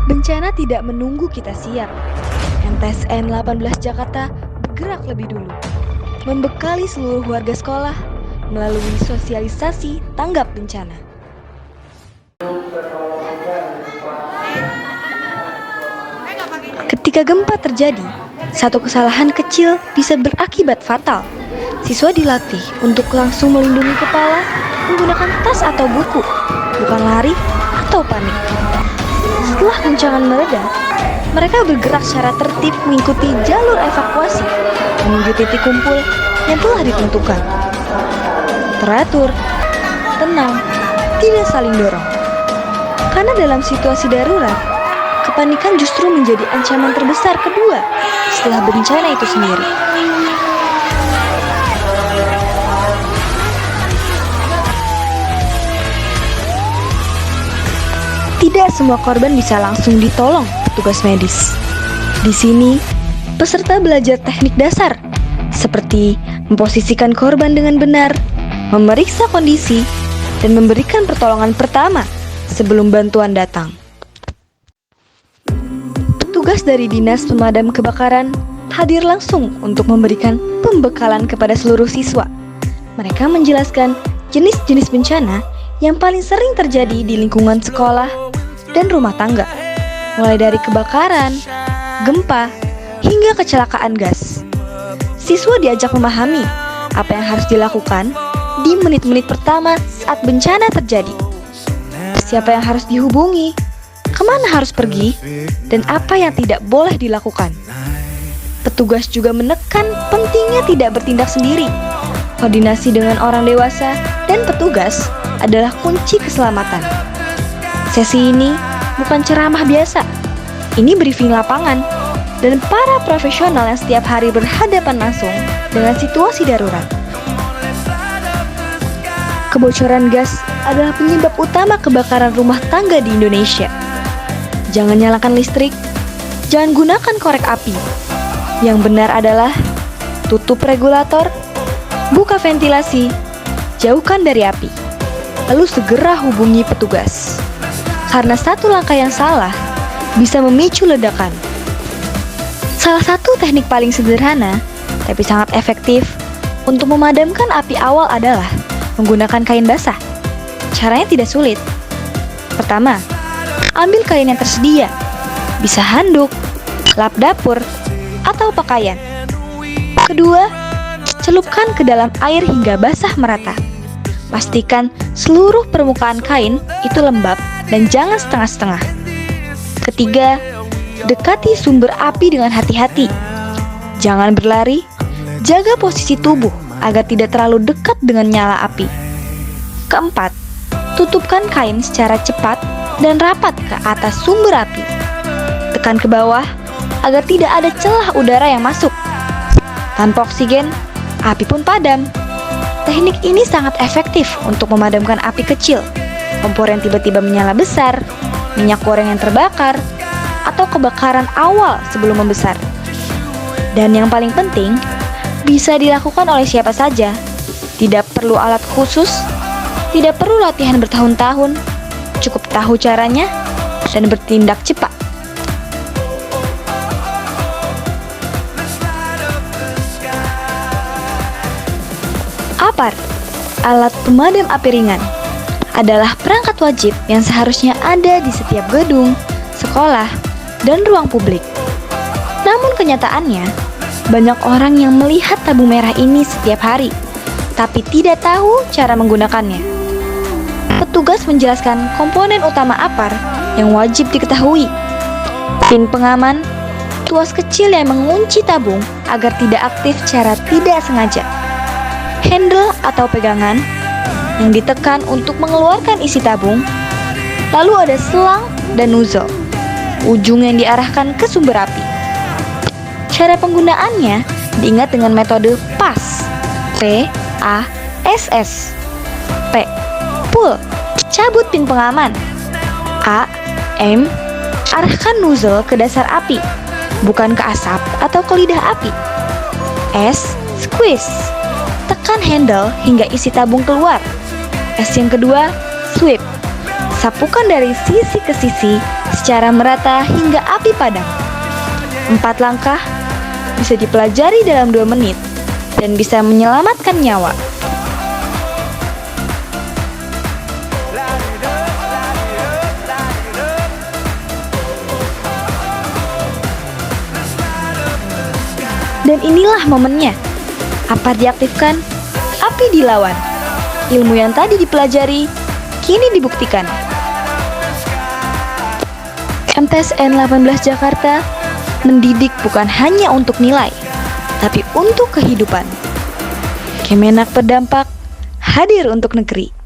Bencana tidak menunggu kita siap. NTSN 18 Jakarta bergerak lebih dulu, membekali seluruh warga sekolah melalui sosialisasi tanggap bencana. Ketika gempa terjadi, satu kesalahan kecil bisa berakibat fatal. Siswa dilatih untuk langsung melindungi kepala menggunakan tas atau buku, bukan lari atau panik. Setelah guncangan mereda, mereka bergerak secara tertib mengikuti jalur evakuasi menuju titik kumpul yang telah ditentukan. Teratur, tenang, tidak saling dorong. Karena dalam situasi darurat, kepanikan justru menjadi ancaman terbesar kedua setelah bencana itu sendiri. Tidak semua korban bisa langsung ditolong petugas medis. Di sini, peserta belajar teknik dasar seperti memposisikan korban dengan benar, memeriksa kondisi, dan memberikan pertolongan pertama sebelum bantuan datang. Petugas dari Dinas Pemadam Kebakaran hadir langsung untuk memberikan pembekalan kepada seluruh siswa. Mereka menjelaskan jenis-jenis bencana yang paling sering terjadi di lingkungan sekolah dan rumah tangga, mulai dari kebakaran, gempa, hingga kecelakaan gas. Siswa diajak memahami apa yang harus dilakukan di menit-menit pertama saat bencana terjadi. Siapa yang harus dihubungi, kemana harus pergi, dan apa yang tidak boleh dilakukan. Petugas juga menekan pentingnya tidak bertindak sendiri. Koordinasi dengan orang dewasa dan petugas adalah kunci keselamatan. Sesi ini bukan ceramah biasa. Ini briefing lapangan dan para profesional yang setiap hari berhadapan langsung dengan situasi darurat. Kebocoran gas adalah penyebab utama kebakaran rumah tangga di Indonesia. Jangan nyalakan listrik, jangan gunakan korek api. Yang benar adalah tutup regulator, buka ventilasi, jauhkan dari api, lalu segera hubungi petugas. Karena satu langkah yang salah bisa memicu ledakan. Salah satu teknik paling sederhana tapi sangat efektif untuk memadamkan api awal adalah menggunakan kain basah. Caranya tidak sulit. Pertama, ambil kain yang tersedia, bisa handuk, lap dapur, atau pakaian. Kedua, celupkan ke dalam air hingga basah merata. Pastikan seluruh permukaan kain itu lembab dan jangan setengah-setengah. Ketiga, dekati sumber api dengan hati-hati. Jangan berlari, jaga posisi tubuh agar tidak terlalu dekat dengan nyala api. Keempat, tutupkan kain secara cepat dan rapat ke atas sumber api. Tekan ke bawah agar tidak ada celah udara yang masuk. Tanpa oksigen, api pun padam. Teknik ini sangat efektif untuk memadamkan api kecil, kompor yang tiba-tiba menyala besar, minyak goreng yang terbakar, atau kebakaran awal sebelum membesar. Dan yang paling penting, bisa dilakukan oleh siapa saja. Tidak perlu alat khusus, tidak perlu latihan bertahun-tahun, cukup tahu caranya dan bertindak cepat. APAR, alat pemadam api ringan, adalah perangkat wajib yang seharusnya ada di setiap gedung, sekolah, dan ruang publik. Namun kenyataannya, banyak orang yang melihat tabung merah ini setiap hari, tapi tidak tahu cara menggunakannya. Petugas menjelaskan komponen utama APAR yang wajib diketahui. Pin pengaman, tuas kecil yang mengunci tabung agar tidak aktif secara tidak sengaja. Handle atau pegangan yang ditekan untuk mengeluarkan isi tabung. Lalu ada selang dan nozzle, ujung yang diarahkan ke sumber api. Cara penggunaannya diingat dengan metode PASS. P-A-S-S. P. Pull, cabut pin pengaman. A. M. Arahkan nozzle ke dasar api, bukan ke asap atau ke lidah api. S. Squeeze, tekan handle hingga isi tabung keluar. S yang kedua, sweep, sapukan dari sisi ke sisi secara merata hingga api padam. 4 langkah bisa dipelajari dalam 2 menit dan bisa menyelamatkan nyawa. Dan inilah momennya. Apar diaktifkan, api dilawan. Ilmu yang tadi dipelajari, kini dibuktikan. MTSN 18 Jakarta mendidik bukan hanya untuk nilai, tapi untuk kehidupan. Kemenak berdampak, hadir untuk negeri.